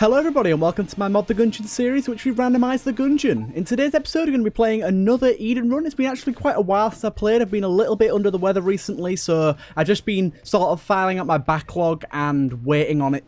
Hello everybody and welcome to my Mod the Gungeon series, which we randomise the Gungeon. In today's episode we're going to be playing another Eden run. It's been actually quite a while since I played. I've been a little bit under the weather recently, so I've just been sort of filing up my backlog and waiting on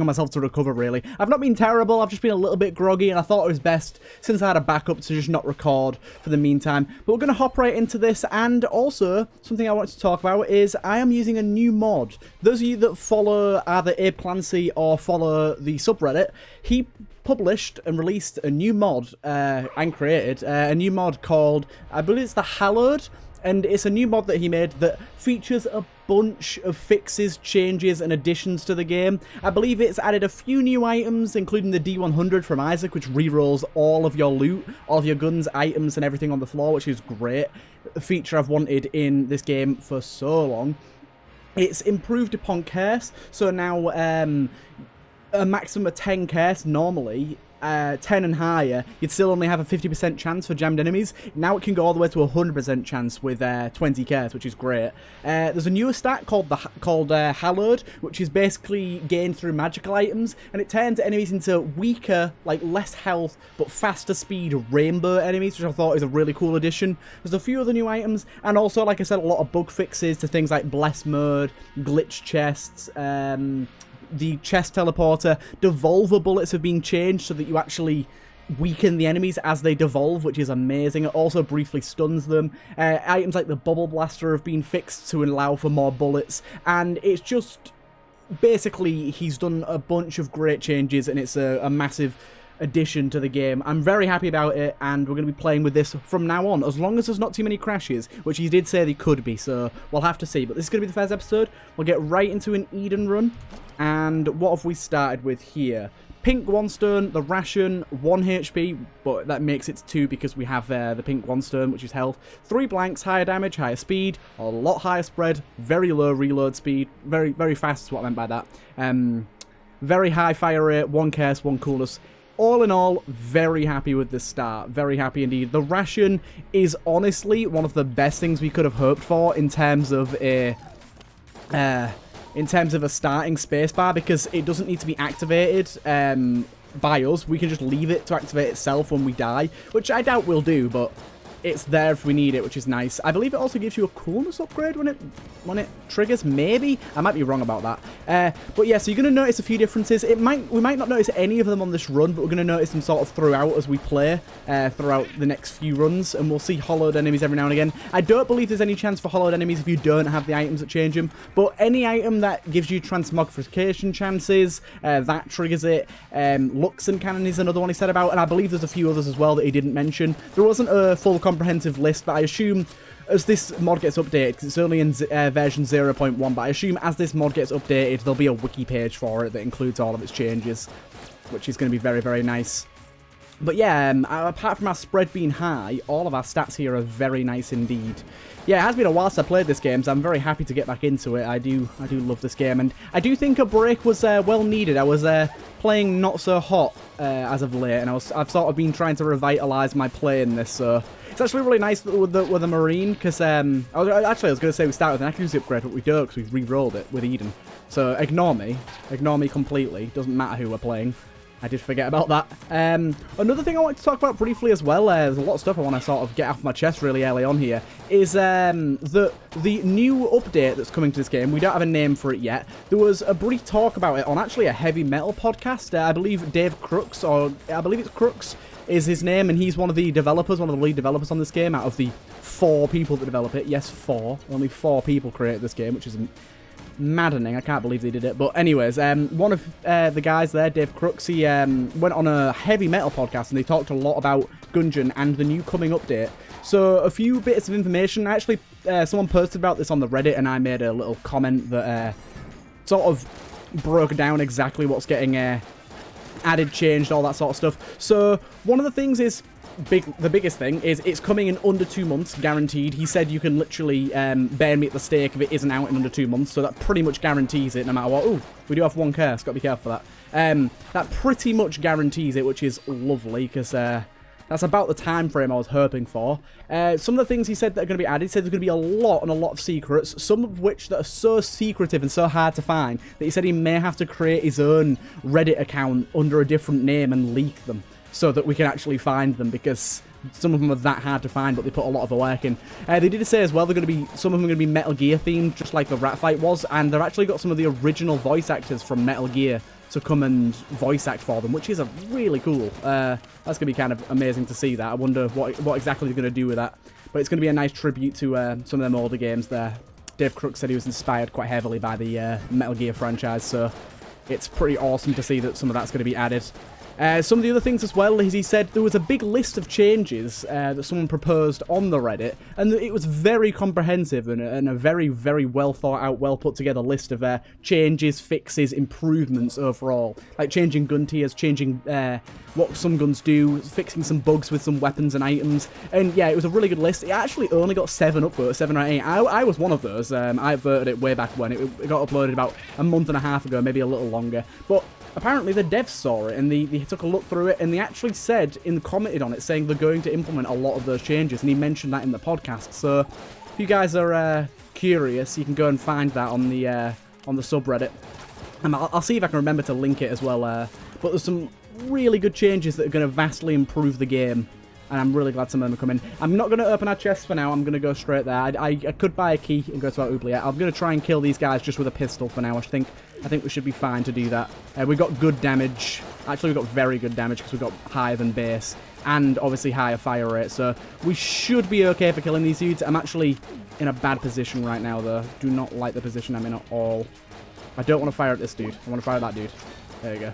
myself to recover really. I've not been terrible, I've just been a little bit groggy and I thought it was best, since I had a backup, to just not record for the meantime. But we're going to hop right into this, and also something I want to talk about is I am using a new mod. Those of you that follow either Abe Clancy or follow the subreddit, he published and released a new mod and created a new mod called, I believe it's the Hallowed, and it's a new mod that he made that features a bunch of fixes, changes and additions to the game. I believe it's added a few new items, including the D100 from Isaac, which rerolls all of your loot, all of your guns, items and everything on the floor, which is great. A feature I've wanted in this game for so long. It's improved upon curse, so now a maximum of 10 curse normally, 10 and higher, you'd still only have a 50% chance for jammed enemies. Now it can go all the way to a 100% chance with 20 curse, which is great. There's a newer stat called Hallowed, which is basically gained through magical items, and it turns enemies into weaker, like less health, but faster speed rainbow enemies, which I thought is a really cool addition. There's a few other new items, and also, like I said, a lot of bug fixes to things like bless mode, glitch chests, the chest teleporter. Devolver bullets have been changed so that you actually weaken the enemies as they devolve, which is amazing. It also briefly stuns them. Items like the bubble blaster have been fixed to allow for more bullets, and it's just basically he's done a bunch of great changes, and it's a massive addition to the game. I'm very happy about it, and we're going to be playing with this from now on, as long as there's not too many crashes, which he did say there could be, so we'll have to see. But this is going to be the first episode. We'll get right into an Eden run, and what have we started with here? Pink 1 stone, the ration, 1 HP, but that makes it 2 because we have the pink 1 stone, which is health. 3 blanks, higher damage, higher speed, a lot higher spread, very low reload speed, very fast is what I meant by that. Very high fire rate, 1 curse, 1 coolness. All in all, very happy with this start. Very happy indeed. The ration is honestly one of the best things we could have hoped for in terms of a starting spacebar, because it doesn't need to be activated by us. We can just leave it to activate itself when we die, which I doubt we'll do, but it's there if we need it, which is nice. I believe it also gives you a coolness upgrade when it triggers, maybe? I might be wrong about that. But yeah, so you're going to notice a few differences. We might not notice any of them on this run, but we're going to notice them sort of throughout as we play, throughout the next few runs, and we'll see hollowed enemies every now and again. I don't believe there's any chance for hollowed enemies if you don't have the items that change them, but any item that gives you transmogrification chances, that triggers it. Luxon Cannon is another one he said about, and I believe there's a few others as well that he didn't mention. There wasn't a full comprehensive list, but I assume as this mod gets updated, because it's only in version 0.1, but I assume as this mod gets updated, there'll be a wiki page for it that includes all of its changes, which is going to be very nice. But yeah, apart from our spread being high, all of our stats here are very nice indeed. Yeah, it has been a while since I played this game, so I'm very happy to get back into it. I do love this game, and I do think a break was well needed. I was playing not so hot as of late, and I've sort of been trying to revitalise my play in this, so it's actually really nice with the Marine, because I was going to say we started with an accuracy upgrade, but we don't, because we've re-rolled it with Eden. So ignore me completely, doesn't matter who we're playing. I did forget about that. Another thing I wanted to talk about briefly as well, there's a lot of stuff I want to sort of get off my chest really early on here, is the new update that's coming to this game. We don't have a name for it yet. There was a brief talk about it on actually a heavy metal podcast. I believe Dave Crooks, or I believe it's Crooks, is his name, and he's one of the developers, one of the lead developers on this game out of the 4 people that develop it. Yes, 4. Only 4 people created this game, which is maddening. I can't believe they did it. But anyways, one of the guys there, Dave Crooks, he went on a heavy metal podcast, and they talked a lot about Gungeon and the new coming update. So a few bits of information. Actually, someone posted about this on the Reddit, and I made a little comment that sort of broke down exactly what's getting added, changed, all that sort of stuff. So one of the things is, the biggest thing is it's coming in under 2 months, guaranteed. He said you can literally bear me at the stake if it isn't out in under 2 months, so that pretty much guarantees it no matter what. Ooh, we do have 1 curse, gotta be careful for that. That pretty much guarantees it, which is lovely, because That's about the time frame I was hoping for. Some of the things he said that are going to be added, he said there's going to be a lot of secrets, some of which that are so secretive and so hard to find that he said he may have to create his own Reddit account under a different name and leak them so that we can actually find them, because some of them are that hard to find, but they put a lot of the work in. They did say as well they're going to be, some of them are going to be Metal Gear themed, just like the rat fight was, and they've actually got some of the original voice actors from Metal Gear to come and voice act for them, which is a really cool. That's going to be kind of amazing to see that. I wonder what exactly they're going to do with that. But it's going to be a nice tribute to some of them older games there. Dave Crook said he was inspired quite heavily by the Metal Gear franchise, so it's pretty awesome to see that some of that's going to be added. Some of the other things as well is he said there was a big list of changes that someone proposed on the Reddit, and it was very comprehensive and a very, very well thought out, well put together list of changes, fixes, improvements overall. Like changing gun tiers, changing what some guns do, fixing some bugs with some weapons and items. And yeah, it was a really good list. It actually only got 7 upvotes, 7 or 8. I was one of those. I voted it way back when. It got uploaded about a month and a half ago, maybe a little longer. But apparently the devs saw it and they took a look through it, and they actually said, commented on it, saying they're going to implement a lot of those changes, and he mentioned that in the podcast. So if you guys are curious, you can go and find that on the subreddit, and I'll see if I can remember to link it as well. But there's some really good changes that are going to vastly improve the game, and I'm really glad some of them are coming. I'm not going to open our chests for now. I'm going to go straight there. I could buy a key and go to our oubliette. I'm going to try and kill these guys just with a pistol for now. I think we should be fine to do that. We got good damage. Actually, we got very good damage because we got higher than base, and obviously higher fire rate. So we should be okay for killing these dudes. I'm actually in a bad position right now, though. Do not like the position I'm in at all. I don't want to fire at this dude. I want to fire at that dude. There we go.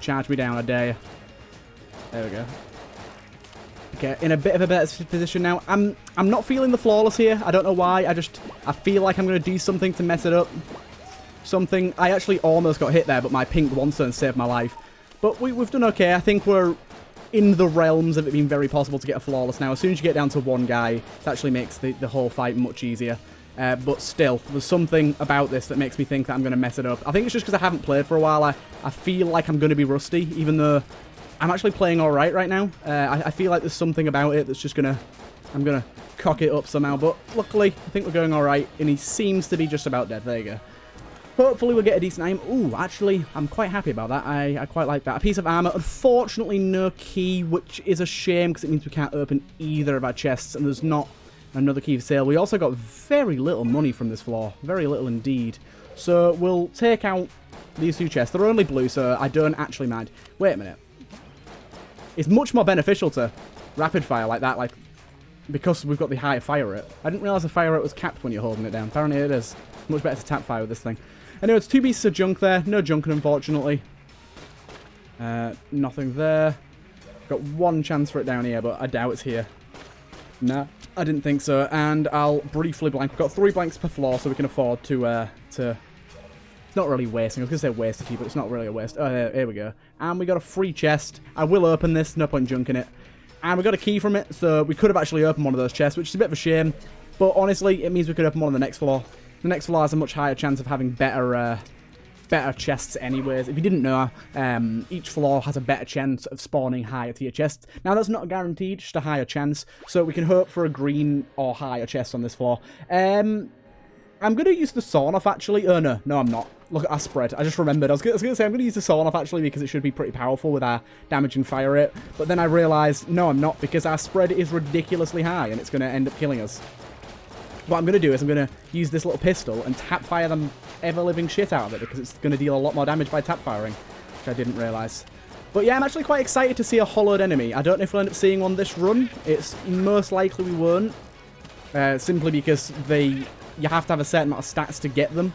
Charge me down, I dare you. There we go. Okay, in a bit of a better position now. I'm not feeling the flawless here. I don't know why. I feel like I'm going to do something to mess it up. I actually almost got hit there, but my pink one-stone saved my life. But we've done okay. I think we're in the realms of it being very possible to get a flawless now. As soon as you get down to one guy, it actually makes the whole fight much easier. But still, there's something about this that makes me think that I'm going to mess it up. I think it's just because I haven't played for a while. I feel like I'm going to be rusty, even though I'm actually playing alright right now. I feel like there's something about it that's just going to... I'm going to cock it up somehow. But luckily, I think we're going alright, and he seems to be just about dead. There you go. Hopefully we'll get a decent aim. Ooh, actually, I'm quite happy about that. I quite like that. A piece of armor. Unfortunately, no key, which is a shame because it means we can't open either of our chests, and there's not another key for sale. We also got very little money from this floor. Very little indeed. So we'll take out these 2 chests. They're only blue, so I don't actually mind. Wait a minute. It's much more beneficial to rapid fire like that, because we've got the higher fire rate. I didn't realize the fire rate was capped when you're holding it down. Apparently it is. Much better to tap fire with this thing. Anyway, it's 2 pieces of junk there. No junking, unfortunately. Nothing there. Got 1 chance for it down here, but I doubt it's here. No, I didn't think so. And I'll briefly blank. We've got 3 blanks per floor, so we can afford to... It's not really wasting. I was going to say waste a key, but it's not really a waste. Oh, here we go. And we got a free chest. I will open this. No point junking it. And we got a key from it, so we could have actually opened one of those chests, which is a bit of a shame. But honestly, it means we could open one on the next floor. The next floor has a much higher chance of having better chests anyways. If you didn't know, each floor has a better chance of spawning higher tier chests. Now, that's not guaranteed, just a higher chance. So we can hope for a green or higher chest on this floor. I'm going to use the sawn-off, actually. Oh, no, I'm not. Look at our spread. I just remembered. I was going to say I'm going to use the sawn-off, actually, because it should be pretty powerful with our damage and fire rate. But then I realised, no, I'm not, because our spread is ridiculously high, and it's going to end up killing us. What I'm going to do is I'm going to use this little pistol and tap fire the ever-living shit out of it, because it's going to deal a lot more damage by tap firing, which I didn't realise. But yeah, I'm actually quite excited to see a hollowed enemy. I don't know if we'll end up seeing one this run. It's most likely we won't, simply because you have to have a certain amount of stats to get them.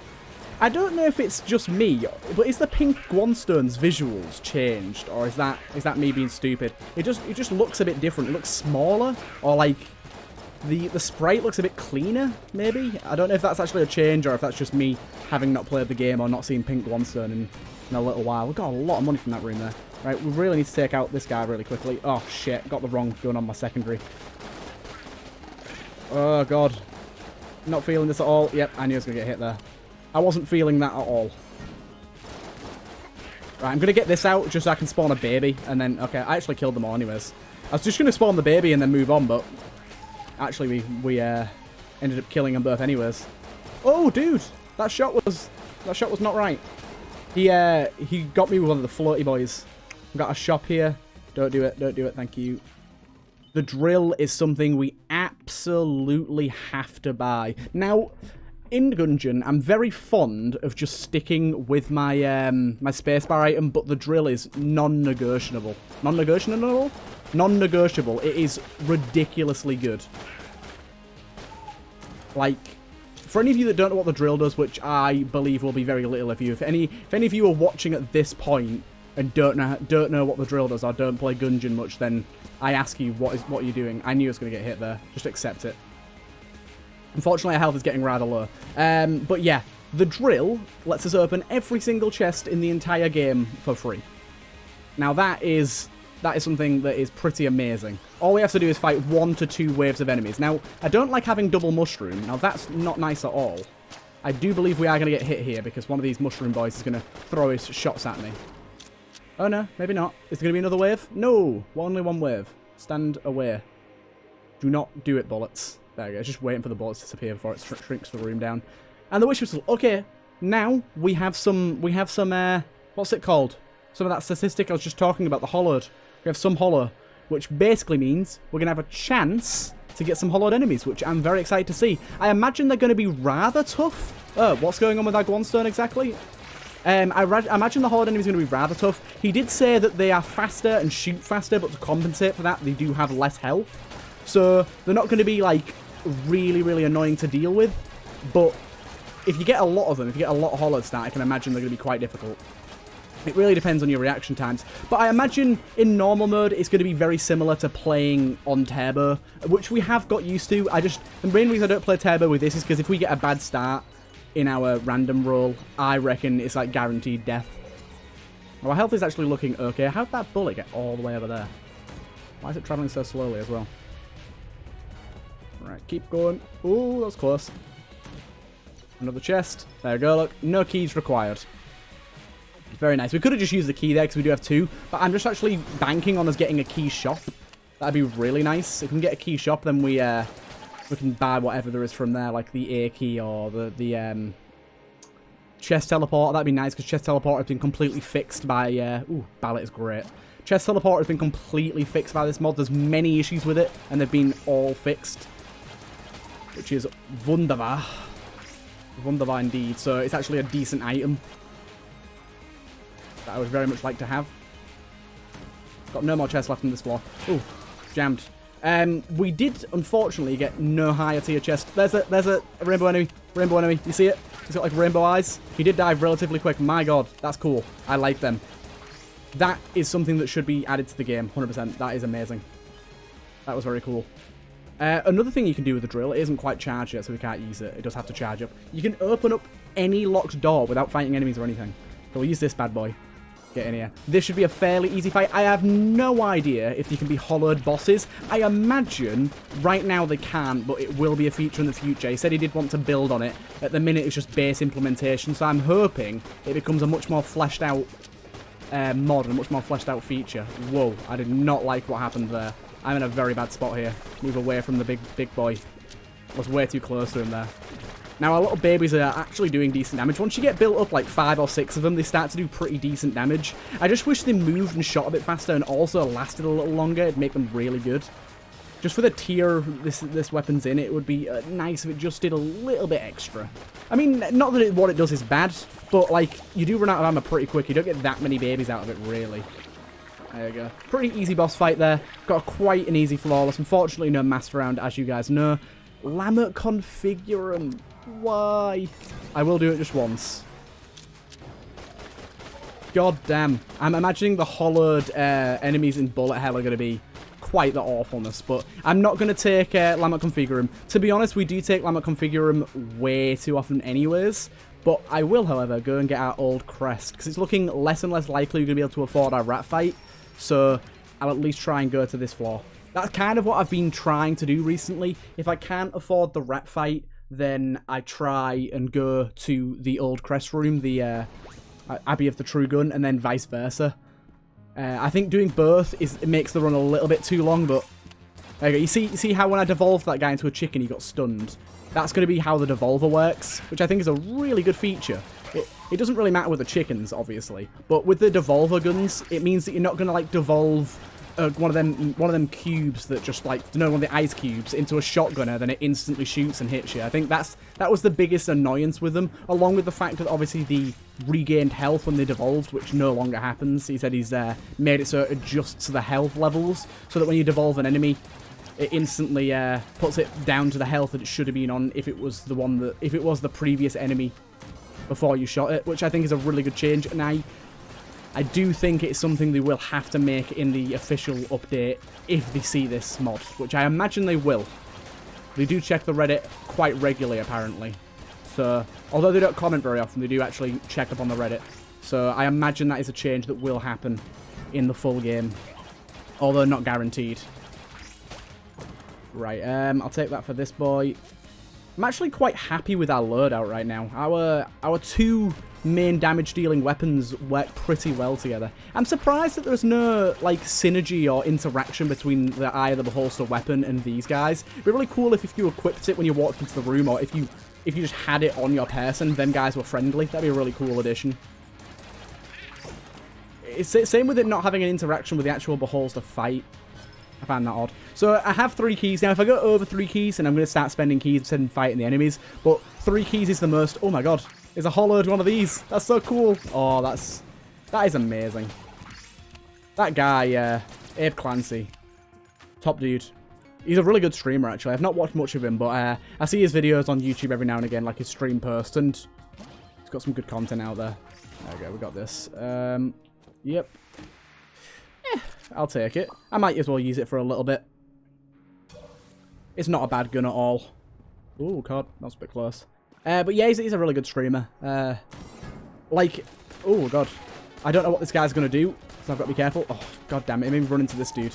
I don't know if it's just me, but is the pink Guanstone's visuals changed, or is that me being stupid? It just looks a bit different. It looks smaller, or like... The sprite looks a bit cleaner, maybe? I don't know if that's actually a change or if that's just me having not played the game or not seen Pink Gunstone in a little while. We got a lot of money from that room there. Right, we really need to take out this guy really quickly. Oh, shit. Got the wrong gun on my secondary. Oh, God. Not feeling this at all. Yep, I knew I was going to get hit there. I wasn't feeling that at all. Right, I'm going to get this out just so I can spawn a baby. And then, okay, I actually killed them all anyways. I was just going to spawn the baby and then move on, but actually we ended up killing them both anyways. Oh, dude, that shot was not right. He got me with one of the floaty boys. I've got a shop here. Don't do it, thank you. The drill is something we absolutely have to buy. Now, in Gungeon, I'm very fond of just sticking with my my spacebar item, but the drill is non-negotiable. Non-negotiable? Non-negotiable. It is ridiculously good. Like, for any of you that don't know what the drill does, which I believe will be very little of you, if any of you are watching at this point and don't know what the drill does or don't play Gungeon much, then I ask you, what are you doing? I knew I was going to get hit there. Just accept it. Unfortunately, our health is getting rather low. But yeah, the drill lets us open every single chest in the entire game for free. Now that is something that is pretty amazing. All we have to do is fight 1 to 2 waves of enemies. Now, I don't like having double mushroom. Now, that's not nice at all. I do believe we are going to get hit here because one of these mushroom boys is going to throw his shots at me. Oh, no, maybe not. Is there going to be another wave? No, only one wave. Stand away. Do not do it, bullets. There we go. Just waiting for the bullets to disappear before it shrinks the room down. And the wish whistle. Okay, now we have some, what's it called? Some of that statistic I was just talking about, the hollowed. We have some hollow, which basically means we're going to have a chance to get some hollowed enemies, which I'm very excited to see. I imagine they're going to be rather tough. What's going on with that Guanstone exactly? I imagine the hollowed enemies are going to be rather tough. He did say that they are faster and shoot faster, but to compensate for that, they do have less health. So they're not going to be, like, really, really annoying to deal with. But if you get a lot of them, if you get a lot of hollowed stat, I can imagine they're going to be quite difficult. It really depends on your reaction times. But I imagine in normal mode, it's going to be very similar to playing on Turbo, which we have got used to. The main reason I don't play Turbo with this is because if we get a bad start in our random roll, I reckon it's like guaranteed death. Our health is actually looking okay. How'd that bullet get all the way over there? Why is it traveling so slowly as well? Right, keep going. Ooh, that was close. Another chest. There we go, look. No keys required. Very nice. We could have just used the key there because we do have 2. But I'm just actually banking on us getting a key shop. That'd be really nice. If we can get a key shop, then we can buy whatever there is from there, like the A key or the chest teleport. That'd be nice because chest teleport has been completely fixed by... ooh, ballot is great. Chest teleport has been completely fixed by this mod. There's many issues with it, and they've been all fixed. Which is wunderbar. Wunderbar indeed. So it's actually a decent item that I would very much like to have. Got no more chests left in this floor. Ooh, jammed. We did, unfortunately, get no higher tier chest. There's a rainbow enemy. Rainbow enemy. You see it? He's got, like, rainbow eyes. He did dive relatively quick. My god, that's cool. I like them. That is something that should be added to the game, 100%. That is amazing. That was very cool. Another thing you can do with the drill, it isn't quite charged yet, so we can't use it. It does have to charge up. You can open up any locked door without fighting enemies or anything. So we'll use this bad boy. Get in here. This should be a fairly easy fight. I have no idea if you can be hollowed bosses. I imagine right now they can't, but it will be a feature in the future. He said he did want to build on it. At the minute, it's just base implementation, so I'm hoping it becomes a much more fleshed out mod and a much more fleshed out feature. Whoa, I did not like what happened there. I'm in a very bad spot here. Move away from the big boy. I was way too close to him there. Now, our little babies are actually doing decent damage. Once you get built up like 5 or 6 of them, they start to do pretty decent damage. I just wish they moved and shot a bit faster and also lasted a little longer. It'd make them really good. Just for the tier this weapon's in, it would be nice if it just did a little bit extra. I mean, not that what it does is bad, but, like, you do run out of ammo pretty quick. You don't get that many babies out of it, really. There you go. Pretty easy boss fight there. Got quite an easy flawless. Unfortunately, no master round, as you guys know. Lammet Configurum. Why? I will do it just once. God damn. I'm imagining the hollowed enemies in bullet hell are going to be quite the awfulness, but I'm not going to take Lammet Configurum. To be honest, we do take Lammet Configurum way too often anyways, but I will, however, go and get our old crest, because it's looking less and less likely we're going to be able to afford our rat fight, so I'll at least try and go to this floor. That's kind of what I've been trying to do recently. If I can't afford the rat fight, then I try and go to the old crest room, the Abbey of the True Gun, and then vice versa. I think doing both it makes the run a little bit too long, but there you go. You see how when I devolved that guy into a chicken, he got stunned? That's going to be how the devolver works, which I think is a really good feature. It doesn't really matter with the chickens, obviously, but with the devolver guns, it means that you're not going to like devolve one of them cubes that just like, one of the ice cubes into a shotgunner, then it instantly shoots and hits you. I think that was the biggest annoyance with them, along with the fact that obviously the regained health when they devolved, which no longer happens. He said he's made it so it adjusts to the health levels, so that when you devolve an enemy, it instantly puts it down to the health that it should have been on if it was the previous enemy before you shot it, which I think is a really good change. And I do think it's something they will have to make in the official update if they see this mod, which I imagine they will. They do check the Reddit quite regularly, apparently. So, although they don't comment very often, they do actually check up on the Reddit. So I imagine that is a change that will happen in the full game, although not guaranteed. Right, I'll take that for this boy. I'm actually quite happy with our loadout right now. Our two main damage-dealing weapons work pretty well together. I'm surprised that there's no like synergy or interaction between the Eye of the Beholster weapon and these guys. It'd be really cool if you equipped it when you walked into the room, or if you just had it on your person, them guys were friendly. That'd be a really cool addition. It's the same with it not having an interaction with the actual Beholster fight. I find that odd. So I have 3 keys. Now, if I go over 3 keys, then I'm going to start spending keys instead of fighting the enemies. But 3 keys is the most... Oh my god. There's a hollowed one of these. That's so cool. Oh, that is amazing. That guy, Abe Clancy. Top dude. He's a really good streamer, actually. I've not watched much of him, but I see his videos on YouTube every now and again, like his stream post, and he's got some good content out there. There we go, we got this. Yep. I'll take it. I might as well use it for a little bit. It's not a bad gun at all. Oh, God. That was a bit close. But yeah, he's a really good streamer. Like, oh, God. I don't know what this guy's going to do, so I've got to be careful. Oh, God damn it. It made me run into this dude.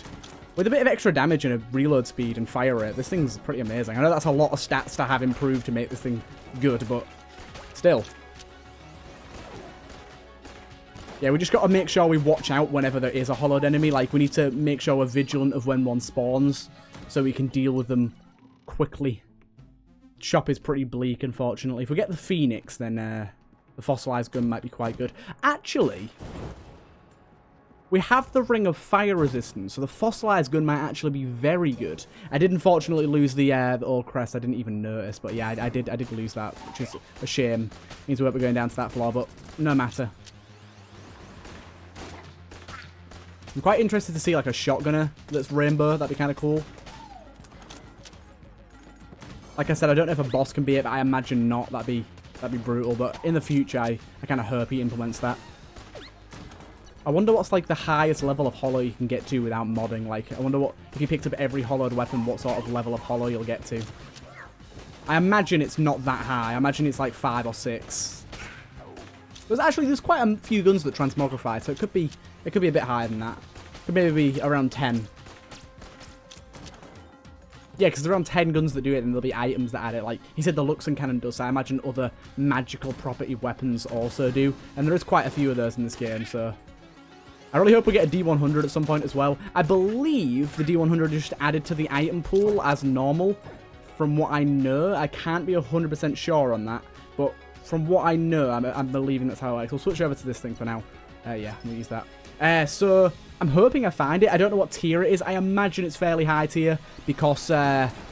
With a bit of extra damage and a reload speed and fire rate, this thing's pretty amazing. I know that's a lot of stats to have improved to make this thing good, but still. Yeah, we just got to make sure we watch out whenever there is a hollowed enemy. Like, we need to make sure we're vigilant of when one spawns, so we can deal with them quickly. Shop is pretty bleak, unfortunately. If we get the Phoenix, then the fossilized gun might be quite good. Actually, we have the Ring of Fire Resistance, so the fossilized gun might actually be very good. I did unfortunately lose the old crest. I didn't even notice, but yeah, I did lose that, which is a shame. Means we won't be going down to that floor, but no matter. I'm quite interested to see like a shotgunner that's rainbow. That'd be kind of cool. Like I said, I don't know if a boss can be it, but I imagine not. That'd be brutal. But in the future, I kind of hope he implements that. I wonder what's like the highest level of hollow you can get to without modding. Like, I wonder what, if you picked up every hollowed weapon, what sort of level of hollow you'll get to. I imagine it's not that high. I imagine it's like 5 or 6. There's quite a few guns that transmogrify, so it could be a bit higher than that. Could maybe be around 10. Yeah, because there are around 10 guns that do it, and there'll be items that add it. Like, he said the Luxon cannon does, so I imagine other magical property weapons also do. And there is quite a few of those in this game, so I really hope we get a D100 at some point as well. I believe the D100 is just added to the item pool as normal, from what I know. I can't be 100% sure on that, but from what I know, I'm believing that's how it works. We'll switch over to this thing for now. Yeah, we'll use that. So I'm hoping I find it. I don't know what tier it is. I imagine it's fairly high tier because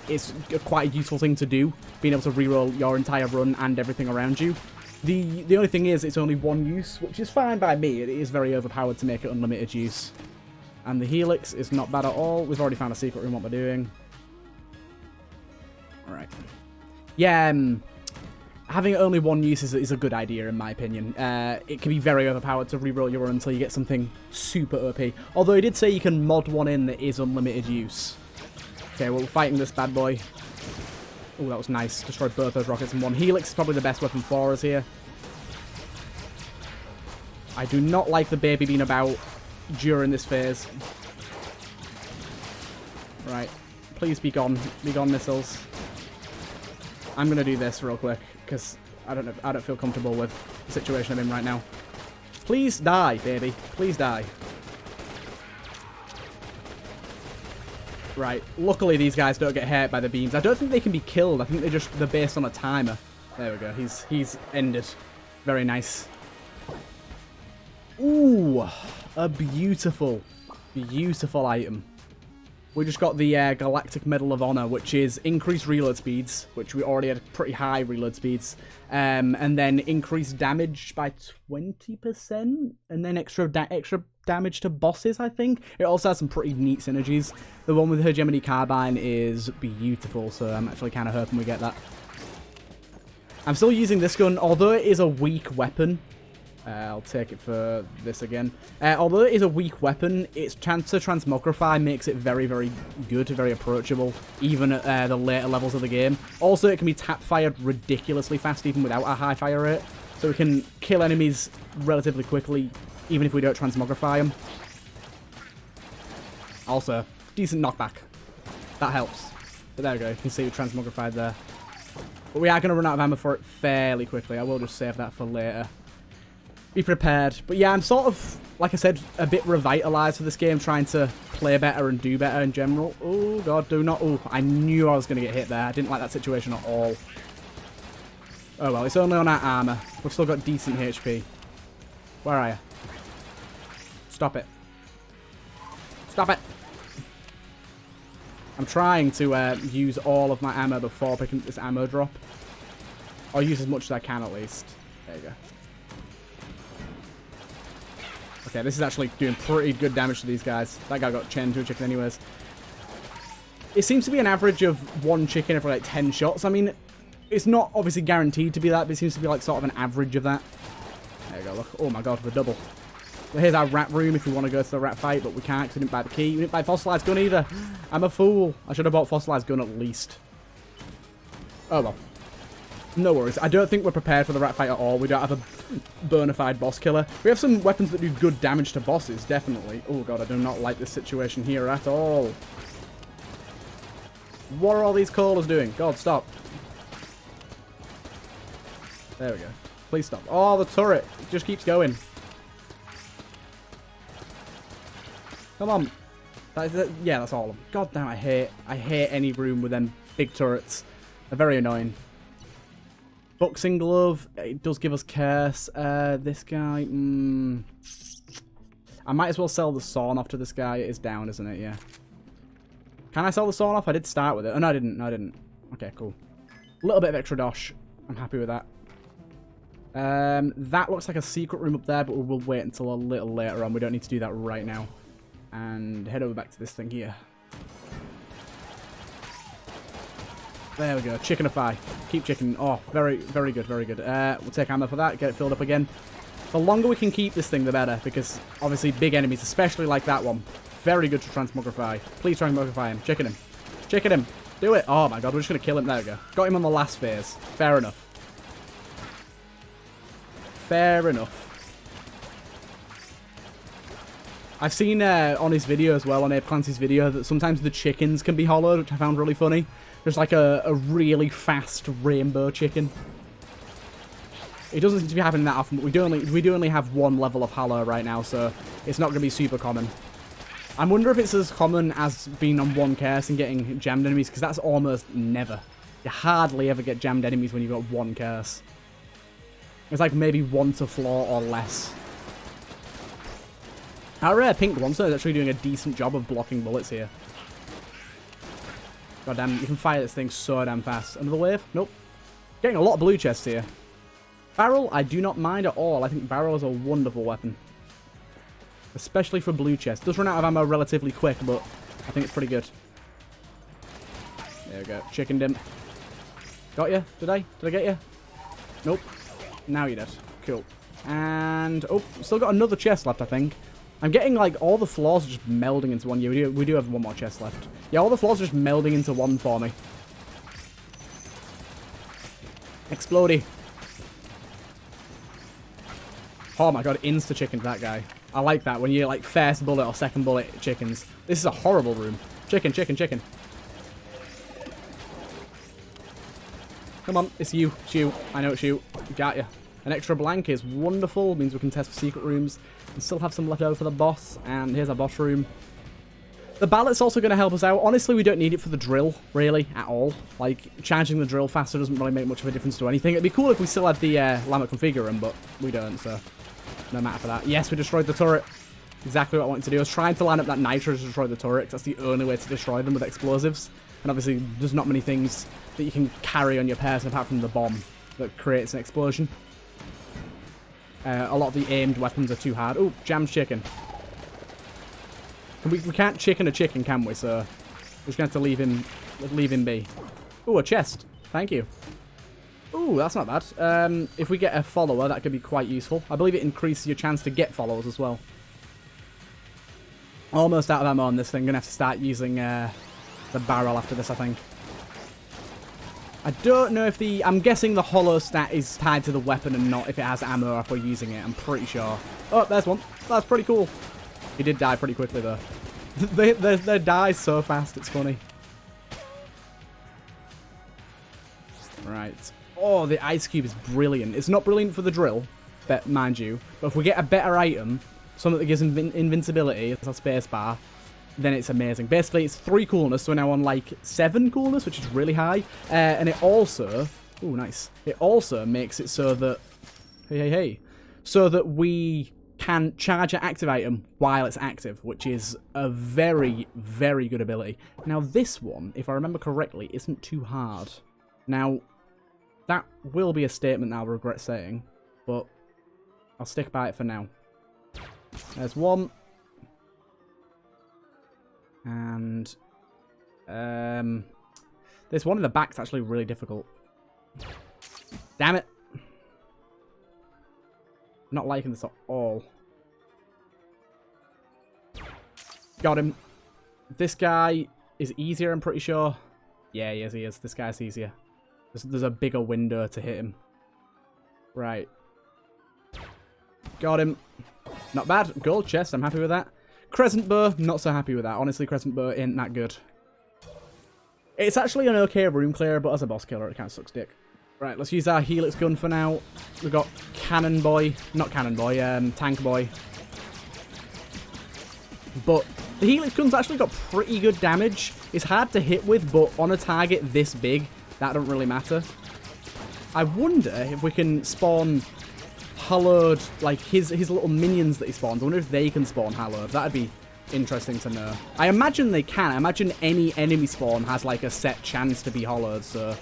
it's quite a useful thing to do, being able to reroll your entire run and everything around you. The only thing is it's only 1 use, which is fine by me. It is very overpowered to make it unlimited use. And the Helix is not bad at all. We've already found a secret room, what we're doing. Alright. Yeah, having only 1 use is a good idea, in my opinion. It can be very overpowered to reroll your run until you get something super OP. Although he did say you can mod one in that is unlimited use. Okay, well, we're fighting this bad boy. Oh, that was nice. Destroyed both those rockets in one. Helix is probably the best weapon for us here. I do not like the baby being about during this phase. Right. Please be gone. Be gone, missiles. I'm going to do this real quick, because I don't feel comfortable with the situation I'm in right now. Please die, baby. Please die. Right, luckily these guys don't get hurt by the beams. I don't think they can be killed. I think they're based on a timer. There we go. He's ended. Very nice. Ooh, a beautiful, beautiful item. We just got the Galactic Medal of Honor, which is increased reload speeds, which we already had pretty high reload speeds, and then increased damage by 20%, and then extra damage to bosses, I think. It also has some pretty neat synergies. The one with her Hegemony Carbine is beautiful, so I'm actually kind of hoping we get that. I'm still using this gun, although it is a weak weapon. I'll take it for this again. Although it is a weak weapon, its chance to transmogrify makes it very, very good, very approachable, even at the later levels of the game. Also, it can be tap-fired ridiculously fast, even without a high fire rate. So we can kill enemies relatively quickly, even if we don't transmogrify them. Also, decent knockback. That helps. But there we go, you can see we transmogrified there. But we are going to run out of ammo for it fairly quickly. I will just save that for later. Be prepared. But yeah, I'm sort of, like I said, a bit revitalized for this game, trying to play better and do better in general. Oh, God, do not. Oh, I knew I was going to get hit there. I didn't like that situation at all. Oh, well, it's only on our armor. We've still got decent HP. Where are you? Stop it. Stop it. I'm trying to use all of my ammo before picking up this ammo drop. Or use as much as I can, at least. There you go. Okay, this is actually doing pretty good damage to these guys. That guy got chained to a chicken anyways. It seems to be an average of 1 chicken every like 10 shots. I mean, it's not obviously guaranteed to be that, but it seems to be like sort of an average of that. There you go, look. Oh my God, the double. Well, here's our rat room if we want to go to the rat fight, but we can't because we didn't buy the key. We didn't buy fossilized gun either. I'm a fool. I should have bought fossilized gun at least. Oh well. No worries. I don't think we're prepared for the rat fight at all. We don't have a bona fide boss killer. We have some weapons that do good damage to bosses, definitely. Oh God, I do not like this situation here at all. What are all these callers doing? God, stop. There we go. Please stop. Oh, the turret. It just keeps going. Come on. Yeah, that's all of them. God damn, I hate any room with them big turrets. They're very annoying. Boxing glove, it does give us curse. This guy, I might as well sell the sawn off to this guy. It is down, isn't it? Yeah. Can I sell the sawn off? I did start with it. Oh, no, I didn't. No, I didn't. Okay, cool. A little bit of extra dosh. I'm happy with that. That looks like a secret room up there, but we will wait until a little later on. We don't need to do that right now. And head over back to this thing here. There we go. Chickenify. Keep chicken. Oh, very, very good, very good. We'll take ammo for that. Get it filled up again. The longer we can keep this thing, the better. Because, obviously, big enemies, especially like that one, very good to transmogrify. Please transmogrify him. Chicken him. Chicken him. Do it. Oh, my God. We're just going to kill him. There we go. Got him on the last phase. Fair enough. Fair enough. I've seen on his video as well, on Abe Clancy's video, that sometimes the chickens can be hollowed, which I found really funny. There's like a really fast rainbow chicken. It doesn't seem to be happening that often, but we do only have 1 level of hollow right now, so it's not going to be super common. I wonder if it's as common as being on 1 curse and getting jammed enemies, because that's almost never. You hardly ever get jammed enemies when you've got 1 curse. It's like maybe 1 to floor or less. Our pink monster is actually doing a decent job of blocking bullets here. God damn, you can fire this thing so damn fast. Another wave? Nope. Getting a lot of blue chests here. Barrel, I do not mind at all. I think barrel is a wonderful weapon. Especially for blue chests. Does run out of ammo relatively quick, but I think it's pretty good. There we go. Chickened him. Got you? Did I? Did I get you? Nope. Now you're dead. Cool. And, oh, still got another chest left, I think. I'm getting, like, all the floors are just melding into one. Yeah, we do have 1 more chest left. Yeah, all the floors are just melding into one for me. Explodey. Oh my God, insta-chicken that guy. I like that, when you like first bullet or second bullet chickens. This is a horrible room. Chicken, chicken, chicken. Come on, it's you. It's you. I know it's you. Got you. An extra blank is wonderful. Means we can test for secret rooms. And still have some left over for the boss. And here's our boss room. The ballot's also going to help us out. Honestly, we don't need it for the drill, really, at all. Like, charging the drill faster doesn't really make much of a difference to anything. It'd be cool if we still had the Llama configuring, but we don't, so no matter for that. Yes, we destroyed the turret. Exactly what I wanted to do. I was trying to line up that nitro to destroy the turret, 'cause that's the only way to destroy them with explosives. And obviously, there's not many things that you can carry on your person apart from the bomb that creates an explosion. A lot of the aimed weapons are too hard. Oh, jammed chicken. We can't chicken a chicken, can we? So we're just going to have to leave him be. Oh, a chest. Thank you. Oh, that's not bad. If we get a follower, that could be quite useful. I believe it increases your chance to get followers as well. Almost out of ammo on this thing. Going to have to start using the barrel after this, I think. I don't know if I'm guessing the hollow stat is tied to the weapon and not if it has ammo after using it. I'm pretty sure. Oh, there's one. That's pretty cool. He did die pretty quickly, though. They die so fast, it's funny. Right. Oh, the ice cube is brilliant. It's not brilliant for the drill, but mind you. But if we get a better item, something that gives invincibility, it's a spacebar, then it's amazing. Basically, it's 3 coolness, so we're now on, like, 7 coolness, which is really high. And it also... Ooh, nice. It also makes it so that... Hey. So that we can charge an active item while it's active, which is a very, very good ability. Now, this one, if I remember correctly, isn't too hard. Now, that will be a statement I'll regret saying, but I'll stick by it for now. There's one. And this one in the back's actually really difficult. Damn it. Not liking this at all. Got him. This guy is easier, I'm pretty sure. Yeah, he is. This guy's easier. There's a bigger window to hit him. Right. Got him. Not bad. Gold chest, I'm happy with that. Crescent bow, not so happy with that. Honestly, crescent bow ain't that good. It's actually an okay room clearer, but as a boss killer, it kind of sucks dick. Right, let's use our Helix gun for now. We've got Cannon Boy. Not Cannon Boy, Tank Boy. But the Helix gun's actually got pretty good damage. It's hard to hit with, but on a target this big, that don't really matter. I wonder if we can spawn hallowed, like his little minions that he spawns. I wonder if they can spawn hallowed. That'd be interesting to know. I imagine they can. I imagine any enemy spawn has like a set chance to be hallowed, so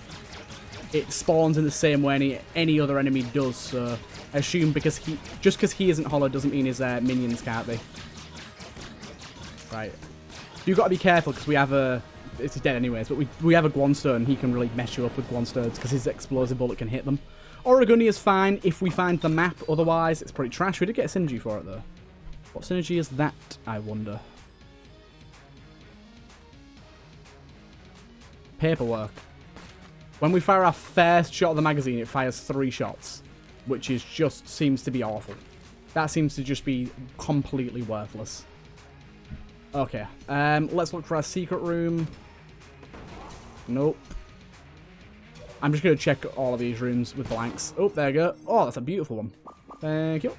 it spawns in the same way any other enemy does. So I assume just because he isn't hollowed doesn't mean his minions can't be. Right. You've got to be careful because we have a... It's dead anyways, but we have a Gunther. He can really mess you up with Gunsters because his explosive bullet can hit them. Origami is fine if we find the map. Otherwise, it's pretty trash. We did get a synergy for it, though. What synergy is that, I wonder? Paperwork. When we fire our first shot of the magazine, it fires 3 shots, which is just seems to be awful. That seems to just be completely worthless. Okay, let's look for our secret room. Nope. I'm just going to check all of these rooms with blanks. Oh, there you go. Oh, that's a beautiful one. Thank you.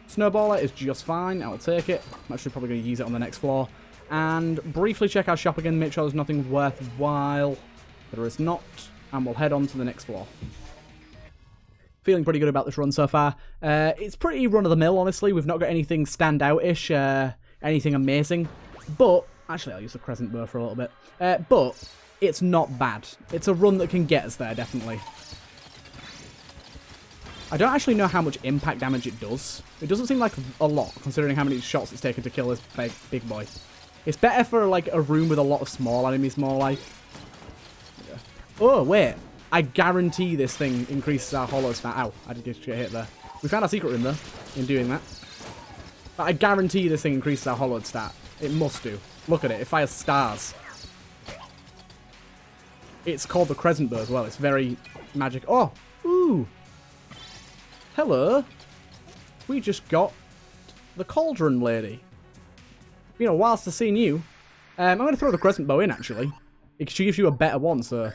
Snowballer is just fine. I'll take it. I'm actually probably going to use it on the next floor. And briefly check our shop again, make sure there's nothing worthwhile. There is not. And we'll head on to the next floor. Feeling pretty good about this run so far. It's pretty run-of-the-mill, honestly. We've not got anything stand-out-ish, anything amazing. But, actually, I'll use the crescent bow for a little bit. But it's not bad. It's a run that can get us there, definitely. I don't actually know how much impact damage it does. It doesn't seem like a lot, considering how many shots it's taken to kill this big boy. It's better for, like, a room with a lot of small enemies, more like. Yeah. Oh, wait. I guarantee this thing increases our hollow stat. Ow, I did get hit there. We found our secret room, though, in doing that. But I guarantee this thing increases our hollowed stat. It must do. Look at it. It fires stars. It's called the crescent bow as well. It's very magic. Oh! Ooh! Hello! We just got the cauldron lady. Been a while since I've seen you. I'm going to throw the crescent bow in, actually. She gives you a better one, so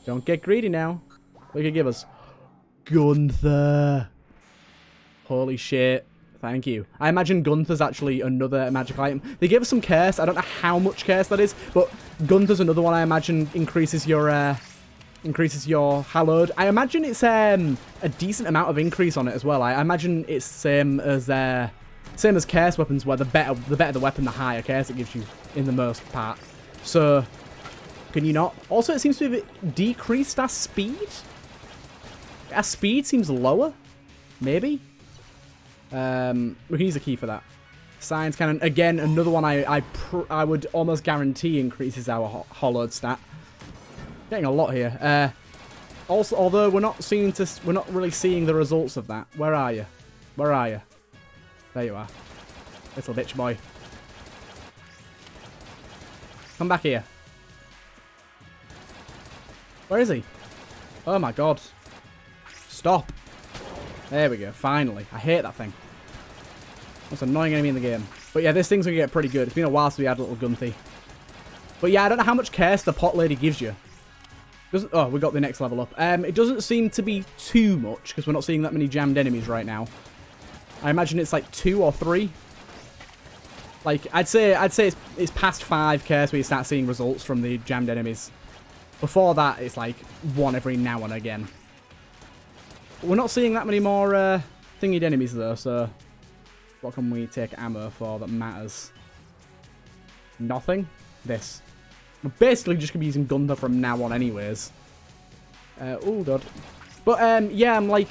don't get greedy now. What can you give us? Gunther! Holy shit. Thank you. I imagine Gunther's actually another magical item. They give us some curse. I don't know how much curse that is, but Gunther's another one I imagine increases your hallowed. I imagine it's a decent amount of increase on it as well. I imagine it's same as curse weapons, where the better the weapon, the higher curse it gives you in the most part. So can you not? Also, it seems to have decreased our speed. Our speed seems lower. Maybe. We can use a key for that. Science cannon. Again, another one I would almost guarantee increases our hollowed stat. Getting a lot here. Also, although we're not really seeing the results of that. Where are you? Where are you? There you are. Little bitch boy. Come back here. Where is he? Oh my god. Stop. There we go. Finally. I hate that thing. Most annoying enemy in the game. But yeah, this thing's going to get pretty good. It's been a while since we had a little Gunther. But yeah, I don't know how much curse the pot lady gives you. Oh, we got the next level up. It doesn't seem to be too much, because we're not seeing that many jammed enemies right now. I imagine it's like 2 or 3. Like, I'd say it's past 5 curse where you start seeing results from the jammed enemies. Before that, it's like 1 every now and again. We're not seeing that many more thingied enemies though, so what can we take ammo for that matters? Nothing? This. We're basically just going to be using Gunther from now on anyways. Oh god. But yeah, I'm like...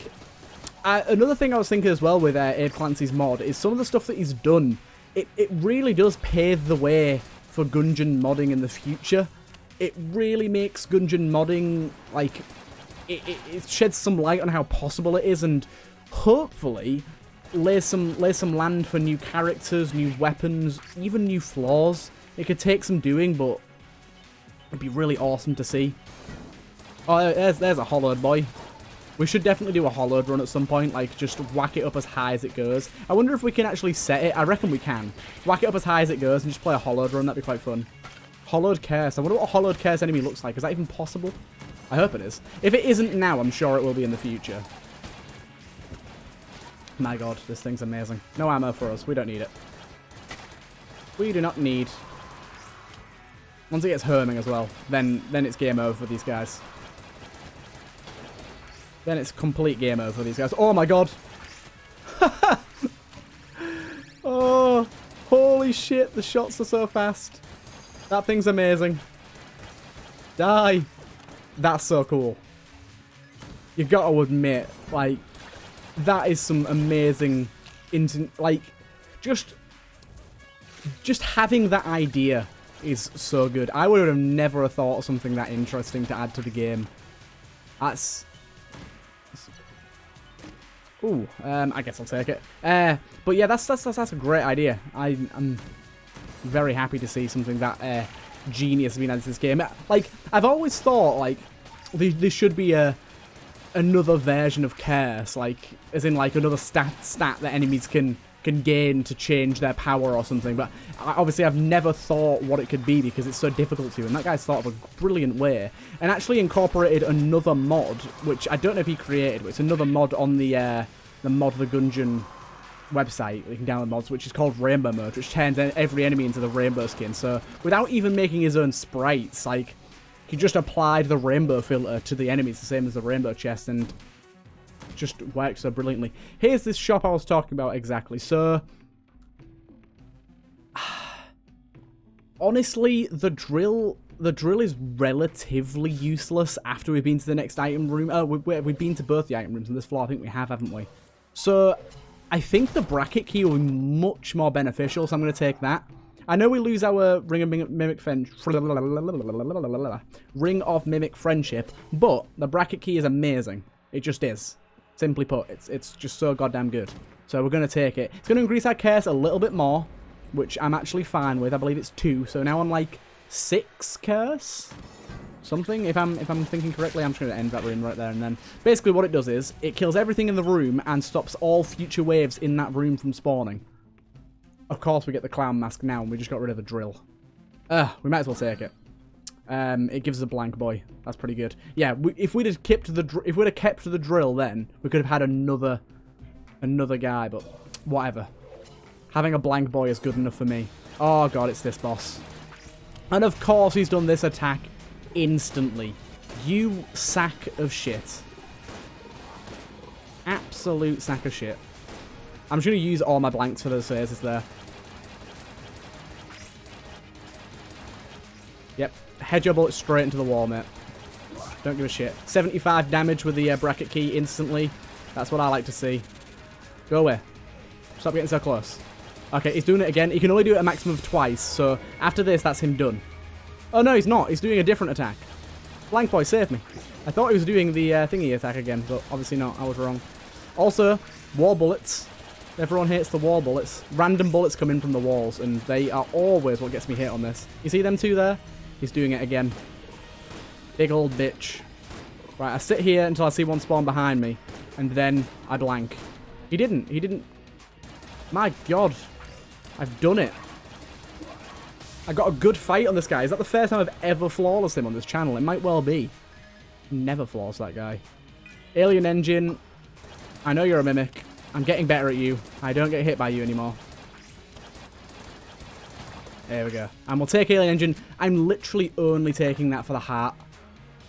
another thing I was thinking as well with Abe Clancy's mod is some of the stuff that he's done, it really does pave the way for Gungeon modding in the future. It really makes Gungeon modding, like... It sheds some light on how possible it is, and hopefully lays some land for new characters, new weapons, even new flaws. It could take some doing, but it'd be really awesome to see. Oh, there's a hollowed boy. We should definitely do a hollowed run at some point, like just whack it up as high as it goes. I wonder if we can actually set it. I reckon we can. Whack it up as high as it goes and just play a hollowed run. That'd be quite fun. Hollowed curse. I wonder what a hollowed curse enemy looks like. Is that even possible? I hope it is. If it isn't now, I'm sure it will be in the future. My god, this thing's amazing. No ammo for us. We don't need it. We do not need. Once it gets herming as well, then it's game over for these guys. Then it's complete game over for these guys. Oh my god. Oh, holy shit. The shots are so fast. That thing's amazing. Die. That's so cool. You gotta admit, like, that is some amazing, like, just having that idea is so good. I would have never thought of something that interesting to add to the game. That's... Ooh, I guess I'll take it. But yeah, that's a great idea. I'm very happy to see something that genius being added to this game. Like, I've always thought, like, there should be another version of curse, like, as in, like, another stat that enemies can gain to change their power or something, but obviously I've never thought what it could be because it's so difficult to, and that guy's thought of a brilliant way, and actually incorporated another mod, which I don't know if he created, but it's another mod on the Mod the Gungeon website. You can download mods, which is called Rainbow Mode, which turns every enemy into the rainbow skin. So without even making his own sprites, like, he just applied the rainbow filter to the enemies, the same as the rainbow chest, and just works so brilliantly. Here's this shop I was talking about exactly. So honestly, the drill is relatively useless after we've been to the next item room. Oh, we've been to both the item rooms on this floor. I think we have, haven't we? So I think the bracket key will be much more beneficial, so I'm going to take that. I know we lose our Ring of Mimic Friendship, but the bracket key is amazing. It just is. Simply put, it's just so goddamn good. So we're going to take it. It's going to increase our curse a little bit more, which I'm actually fine with. I believe it's 2, so now I'm like 6 curse? Something, if I'm thinking correctly. I'm just going to end that room right there and then. Basically what it does is, it kills everything in the room and stops all future waves in that room from spawning. Of course we get the clown mask now and we just got rid of the drill. We might as well take it. It gives us a blank boy. That's pretty good. Yeah, if we'd have kept the drill then, we could have had another guy, but Whatever. Having a blank boy is good enough for me. Oh god, it's this boss. And of course he's done this attack instantly. You sack of shit. Absolute sack of shit. I'm just going to use all my blanks for those phases there. Yep. Head your bullet straight into the wall, mate. Don't give a shit. 75 damage with the bracket key instantly. That's what I like to see. Go away. Stop getting so close. Okay, he's doing it again. He can only do it a maximum of twice, so after this, that's him done. Oh, no, he's not. He's doing a different attack. Blank boy, save me. I thought he was doing the thingy attack again, but obviously not. I was wrong. Also, wall bullets. Everyone hates the wall bullets. Random bullets come in from the walls, and they are always what gets me hit on this. You see them two there? He's doing it again. Big old bitch. Right, I sit here until I see one spawn behind me, and then I blank. He didn't. He didn't. My god. I've done it. I got a good fight on this guy. Is that the first time I've ever flawless him on this channel? It might well be. Never flawless that guy. Alien Engine. I know you're a mimic. I'm getting better at you. I don't get hit by you anymore. There we go. And we'll take Alien Engine. I'm literally only taking that for the heart.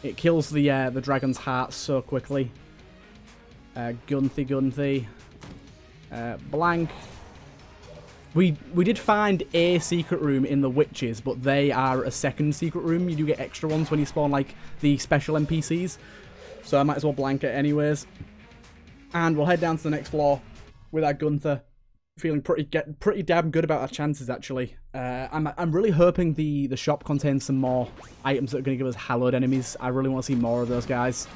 It kills the dragon's heart so quickly. Gunther. Blank. We did find a secret room in the witches, but they are a second secret room. You do get extra ones when you spawn like the special NPCs. So I might as well blank it anyways. And we'll head down to the next floor with our Gunther. Feeling pretty damn good about our chances, actually. I'm really hoping the shop contains some more items that are going to give us hallowed enemies. I really want to see more of those guys.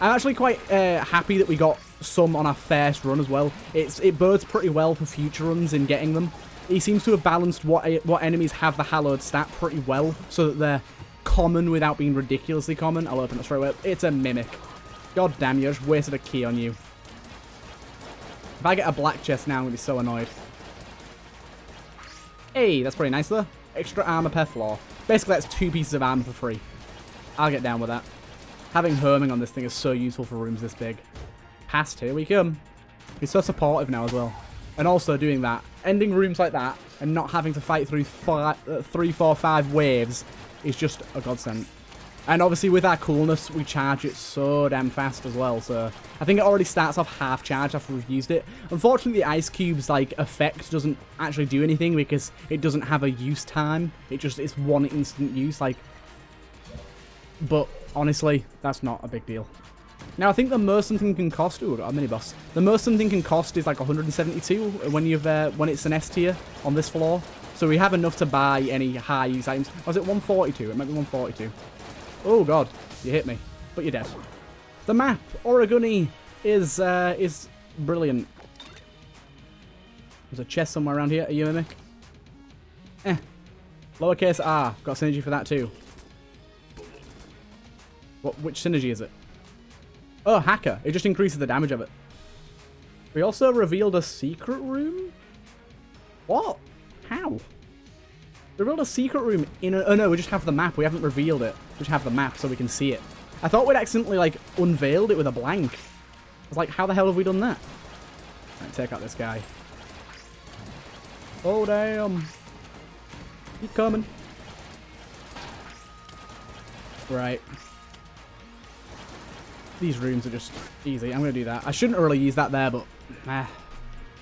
I'm actually quite happy that we got some on our first run as well. It bodes pretty well for future runs in getting them. He seems to have balanced what enemies have the hallowed stat pretty well, so that they're common without being ridiculously common. I'll open it straight away. It's a mimic. God damn you, I just wasted a key on you. If I get a black chest now, I'm going to be so annoyed. Hey, that's pretty nice though. Extra armor per floor. Basically, that's 2 pieces of armor for free. I'll get down with that. Having homing on this thing is so useful for rooms this big. Past, here we come. He's so supportive now as well. And also doing that, ending rooms like that, and not having to fight through 3, 4, 5 waves is just a godsend. And obviously with our coolness, we charge it so damn fast as well. So I think it already starts off half charged after we've used it. Unfortunately, the ice cube's like effect doesn't actually do anything because it doesn't have a use time. It's one instant use. But honestly, that's not a big deal. Now I think the most something can cost. Ooh, I got a mini boss. The most something can cost is like 172 when it's an S tier on this floor. So we have enough to buy any high use items. Was it 142? It might be 142. Oh god, you hit me, but you're dead. The map, Origami, is brilliant. There's a chest somewhere around here. Are you a mimic? Lowercase r. Got synergy for that too. Which synergy is it? Oh, hacker. It just increases the damage of it. We also revealed a secret room? What? How? We revealed a secret room in a... Oh no, we just have the map. We haven't revealed it. We just have the map so we can see it. I thought we'd accidentally, like, unveiled it with a blank. I was like, how the hell have we done that? Right, take out this guy. Oh, damn. Keep coming. Right. These rooms are just easy. I'm going to do that. I shouldn't really use that there, but... What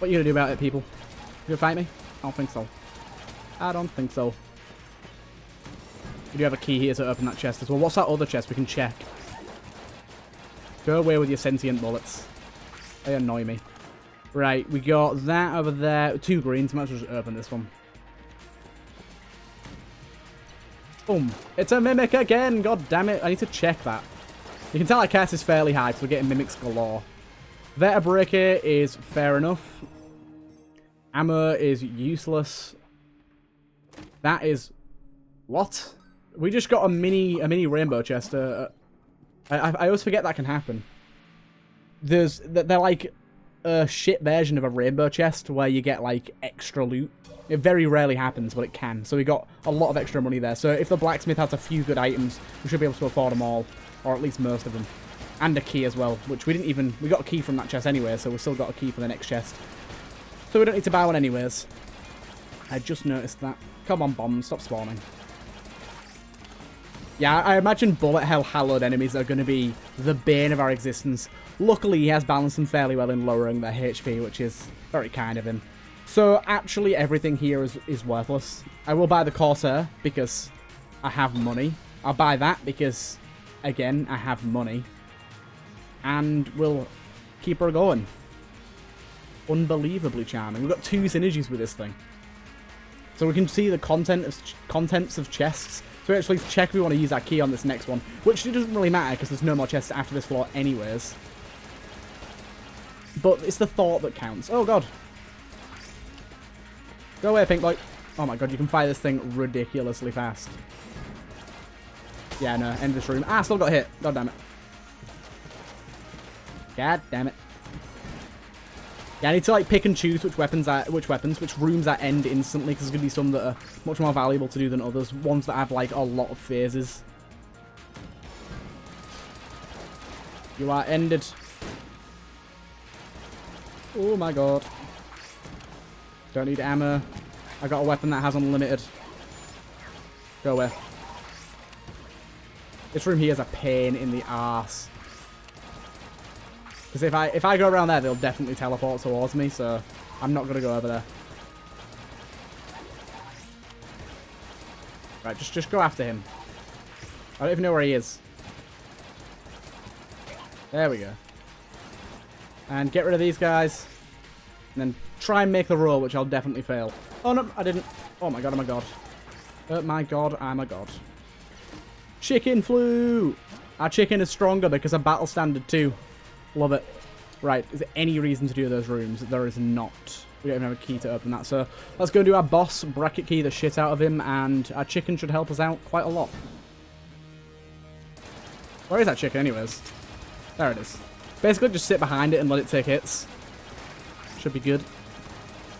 are you going to do about it, people? You going to fight me? I don't think so. I don't think so. We do have a key here to open that chest as well. What's that other chest? We can check. Go away with your sentient bullets. They annoy me. Right, we got that over there. 2 greens. Might as well just open this one. Boom. It's a mimic again. God damn it. I need to check that. You can tell our cast is fairly high, so we're getting mimics galore. Vertebraker is fair enough. Ammo is useless. That is... What? We just got a mini rainbow chest. I always forget that can happen. They're like a shit version of a rainbow chest where you get like extra loot. It very rarely happens, but it can. So we got a lot of extra money there. So if the blacksmith has a few good items, we should be able to afford them all. Or at least most of them. And a key as well, which we didn't even... We got a key from that chest anyway, so we still got a key for the next chest. So we don't need to buy one anyways. I just noticed that. Come on, bombs. Stop spawning. Yeah, I imagine bullet hell hallowed enemies are going to be the bane of our existence. Luckily, he has balanced them fairly well in lowering their HP, which is very kind of him. So, actually, everything here is worthless. I will buy the Corsair because I have money. I'll buy that because, again, I have money. And we'll keep her going. Unbelievably charming. We've got 2 synergies with this thing. So we can see the contents of chests. So we actually check if we want to use that key on this next one. Which it doesn't really matter because there's no more chests after this floor anyways. But it's the thought that counts. Oh god. Go away, pink boy. Oh my god, you can fire this thing ridiculously fast. Yeah, no, end of this room. Ah, still got hit. God damn it. God damn it. Yeah, I need to like pick and choose which rooms that end instantly, because there's going to be some that are much more valuable to do than others. Ones that have like a lot of phases. You are ended. Oh my god. Don't need ammo. I got a weapon that has unlimited. Go away. This room here is a pain in the arse. Because if I go around there, they'll definitely teleport towards me, so I'm not going to go over there. Right, just go after him. I don't even know where he is. There we go. And get rid of these guys. And then try and make the roll, which I'll definitely fail. Oh no, I didn't. Oh my god, I'm a god. Oh my god, I'm a god. Chicken flu! Our chicken is stronger because of battle standard too. Love it. Right, is there any reason to do those rooms? There is not. We don't even have a key to open that. So let's go do our boss, bracket key the shit out of him, and our chicken should help us out quite a lot. Where is that chicken anyways? There it is. Basically just sit behind it and let it take hits. Should be good.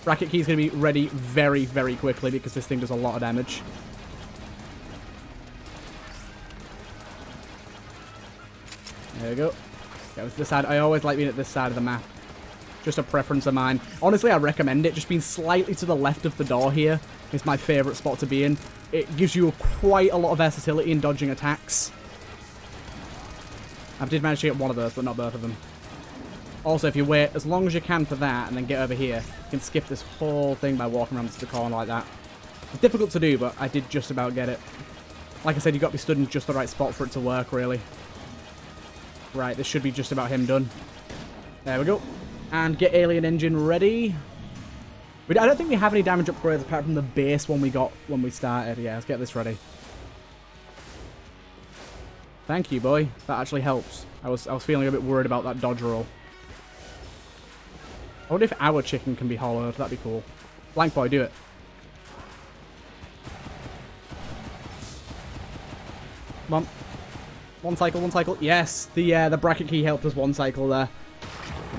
Bracket key is going to be ready very, very quickly because this thing does a lot of damage. There we go. Yeah, it's this side. I always like being at this side of the map. Just a preference of mine. Honestly, I recommend it. Just being slightly to the left of the door here is my favourite spot to be in. It gives you quite a lot of versatility in dodging attacks. I did manage to get one of those, but not both of them. Also, if you wait as long as you can for that and then get over here, you can skip this whole thing by walking around to the corner like that. It's difficult to do, but I did just about get it. Like I said, you've got to be stood in just the right spot for it to work, really. Right, this should be just about him done. There we go. And get alien engine ready. I don't think we have any damage upgrades apart from the base one we got when we started. Yeah, let's get this ready. Thank you, boy. That actually helps. I was feeling a bit worried about that dodge roll. I wonder if our chicken can be hollowed. That'd be cool. Blank boy, do it. Come on. One cycle, one cycle. Yes, the bracket key helped us one cycle there.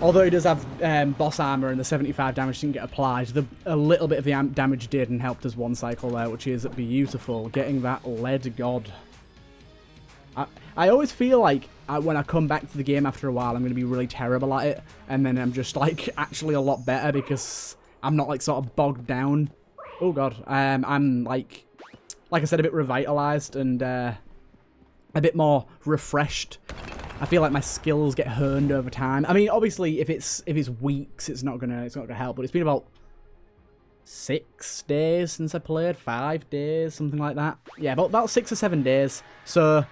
Although he does have boss armor and the 75 damage didn't get applied, a little bit of the damage did and helped us one cycle there, which is beautiful. Getting that lead god. I always feel like when I come back to the game after a while, I'm going to be really terrible at it, and then I'm just like actually a lot better because I'm not like sort of bogged down. Oh god, I'm like I said, a bit revitalized and a bit more refreshed. I feel like my skills get honed over time. I mean, obviously, if it's weeks, it's not gonna help. But it's been about 6 days since I played, 5 days, something like that. Yeah, about 6 or 7 days. So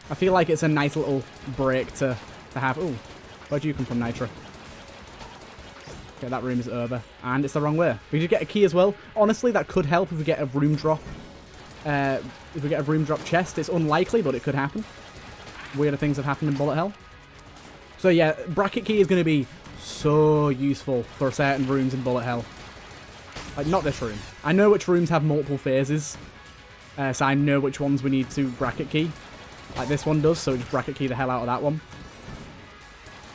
I feel like it's a nice little break to have. Ooh, where'd you come from, Nitro? Okay, that room is over, and it's the wrong way. We did get a key as well. Honestly, that could help if we get a room drop. If we get a room drop chest, it's unlikely, but it could happen. Weirder things have happened in Bullet Hell. So yeah, bracket key is going to be so useful for certain rooms in Bullet Hell. Like, not this room. I know which rooms have multiple phases, so I know which ones we need to bracket key. Like this one does, so just bracket key the hell out of that one.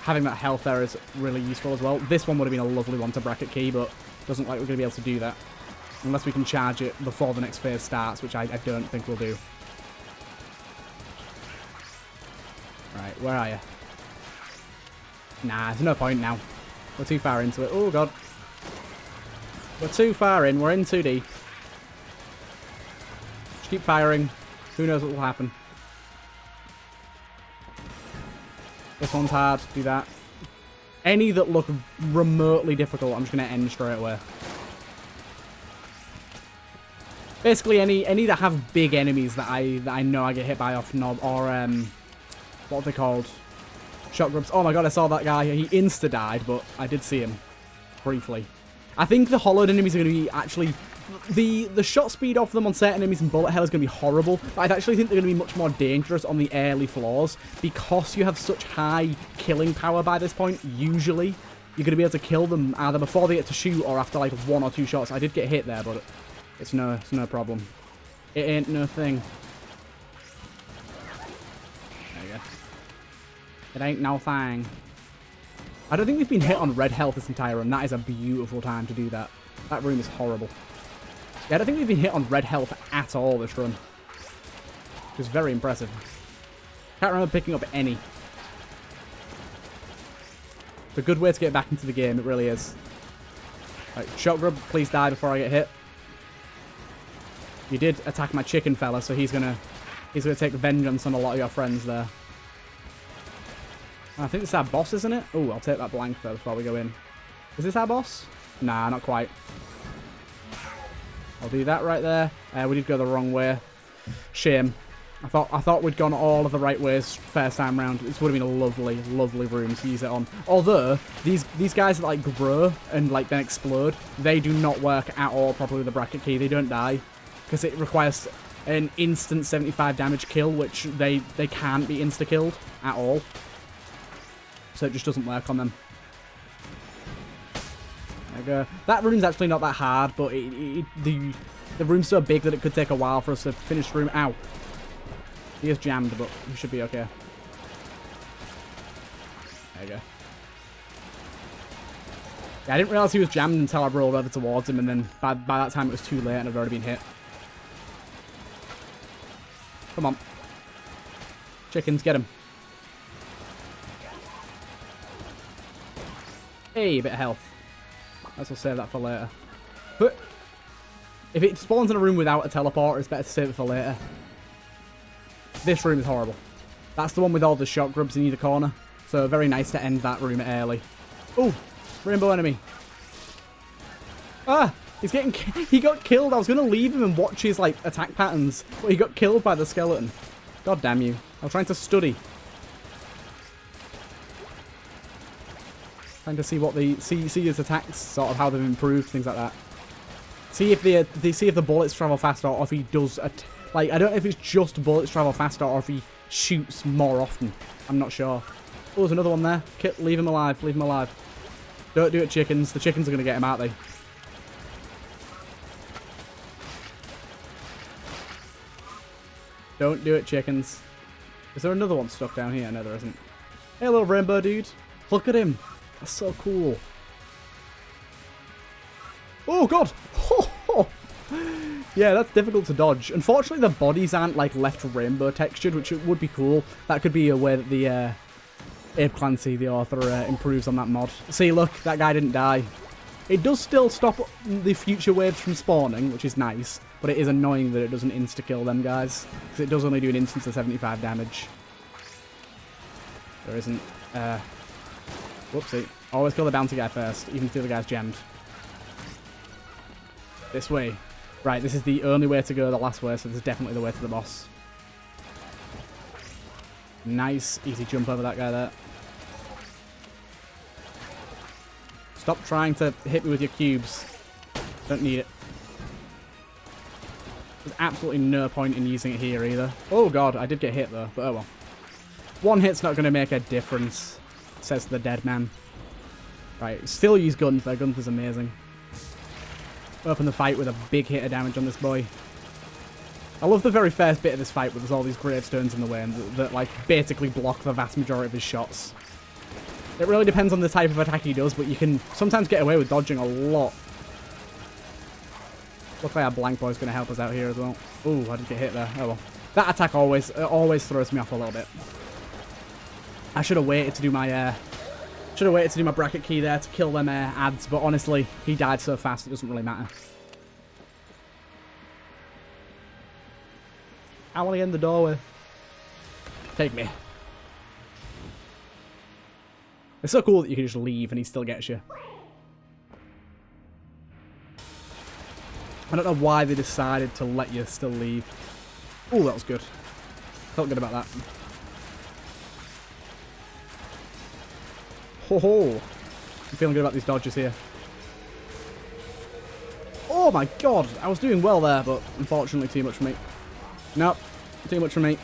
Having that health there is really useful as well. This one would have been a lovely one to bracket key, but doesn't look like we're going to be able to do that. Unless we can charge it before the next phase starts, which I don't think we'll do. Right, where are you? Nah, there's no point now. We're too far into it. Oh, God. We're too far in. We're in too deep. Just keep firing. Who knows what will happen. This one's hard. Do that. Any that look remotely difficult, I'm just going to end straight away. Basically, any that have big enemies that I know I get hit by off knob or what are they called? Shock grubs. Oh my god, I saw that guy. He insta died, but I did see him briefly. I think the hollowed enemies are going to be actually the shot speed off them on certain enemies and bullet hell is going to be horrible. But I actually think they're going to be much more dangerous on the early floors because you have such high killing power by this point. Usually, you're going to be able to kill them either before they get to shoot or after like 1 or 2 shots. I did get hit there, but it's no problem. It ain't no thing. There you go. It ain't no thing. I don't think we've been hit on red health this entire run. That is a beautiful time to do that. That room is horrible. Yeah, I don't think we've been hit on red health at all this run. Which is very impressive. Can't remember picking up any. It's a good way to get back into the game, it really is. Right, shot grub, please die before I get hit. You did attack my chicken fella, so he's gonna take vengeance on a lot of your friends there. I think this is our boss, isn't it? Oh, I'll take that blank though before we go in. Is this our boss? Nah, not quite. I'll do that right there. We did go the wrong way. Shame. I thought we'd gone all of the right ways first time round. This would have been a lovely, lovely room to use it on. Although these guys that like grow and like then explode, they do not work at all properly with the bracket key. They don't die because it requires an instant 75 damage kill, which they can't be insta killed at all. So it just doesn't work on them. There we go. That room's actually not that hard, but the room's so big that it could take a while for us to finish the room. Ow. He is jammed, but he should be okay. There you go. Yeah, I didn't realize he was jammed until I rolled over towards him, and then by that time it was too late and I'd already been hit. Come on. Chickens, get him. Hey, a bit of health. Let's save that for later. But if it spawns in a room without a teleporter, it's better to save it for later. This room is horrible. That's the one with all the shot grubs in either corner. So very nice to end that room early. Oh, rainbow enemy. Ah, he got killed. I was going to leave him and watch his like attack patterns, but he got killed by the skeleton. God damn you. I was trying to study. Trying to see what see his attacks, sort of how they've improved, things like that. See if the bullets travel faster, or if he does like I don't know if it's just bullets travel faster, or if he shoots more often. I'm not sure. Oh, there's another one there. Leave him alive. Leave him alive. Don't do it, chickens. The chickens are gonna get him, aren't they? Don't do it, chickens. Is there another one stuck down here? No, there isn't. Hey, little rainbow dude. Look at him. That's so cool. Oh, God. Yeah, that's difficult to dodge. Unfortunately, the bodies aren't, like, left rainbow textured, which would be cool. That could be a way that the Abe Clancy, the author, improves on that mod. See, look, that guy didn't die. It does still stop the future waves from spawning, which is nice, but it is annoying that it doesn't insta-kill them guys, because it does only do an instance of 75 damage. There isn't... Whoopsie. Always kill the bounty guy first, even if the other guy's jammed. This way. Right, this is the only way to go the last way, so this is definitely the way to the boss. Nice. Easy jump over that guy there. Stop trying to hit me with your cubes. Don't need it. There's absolutely no point in using it here either. Oh god, I did get hit though, but oh well. One hit's not going to make a difference, says the dead man. Right, still use Gunther. Gunther's amazing. Open the fight with a big hit of damage on this boy. I love the very first bit of this fight where there's all these gravestones in the way and that like basically block the vast majority of his shots. It really depends on the type of attack he does, but you can sometimes get away with dodging a lot. Looks like our blank boy's going to help us out here as well. Ooh, I did get hit there. Oh well. That attack always throws me off a little bit. I should have waited to do my Should have waited to do my bracket key there to kill them ads, but honestly, he died so fast it doesn't really matter. I want to get in the doorway. Take me. It's so cool that you can just leave and he still gets you. I don't know why they decided to let you still leave. Oh, that was good. Felt good about that. Ho ho! I'm feeling good about these dodges here. Oh my god! I was doing well there, but unfortunately too much for me. Nope. Too much for me.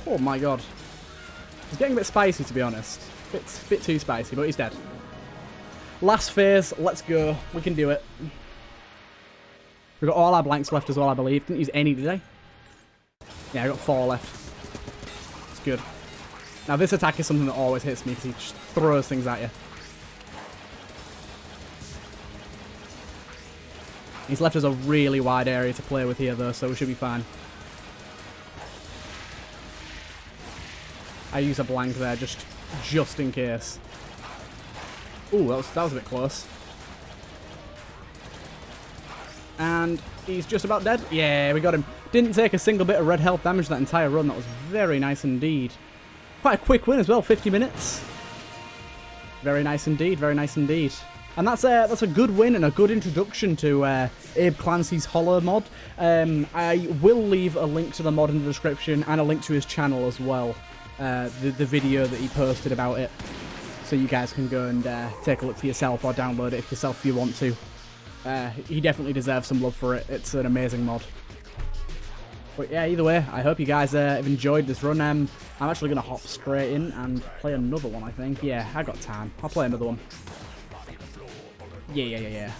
Oh my god. He's getting a bit spicy, to be honest. Bit too spicy, but he's dead. Last phase. Let's go. We can do it. We've got all our blanks left as well, I believe. Didn't use any, did I? Yeah, I got 4 left. It's good. Now, this attack is something that always hits me because he just throws things at you. He's left us a really wide area to play with here, though, so we should be fine. I use a blank there just in case. Ooh, that was a bit close. And he's just about dead. Yeah, we got him. Didn't take a single bit of red health damage that entire run. That was very nice indeed. Quite a quick win as well, 50 minutes. Very nice indeed, very nice indeed. And that's a good win and a good introduction to Abe Clancy's Hollow mod. I will leave a link to the mod in the description and a link to his channel as well. The video that he posted about it. So you guys can go and take a look for yourself or download it yourself if you want to. He definitely deserves some love for it. It's an amazing mod. But yeah, either way, I hope you guys have enjoyed this run. I'm actually going to hop straight in and play another one, I think. Yeah, I got time. I'll play another one. Yeah.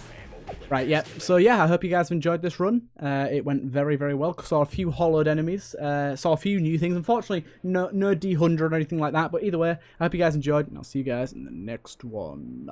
Right, yeah. So yeah, I hope you guys have enjoyed this run. It went very, very well. Saw a few hollowed enemies. Saw a few new things. Unfortunately, no D100 or anything like that. But either way, I hope you guys enjoyed. And I'll see you guys in the next one.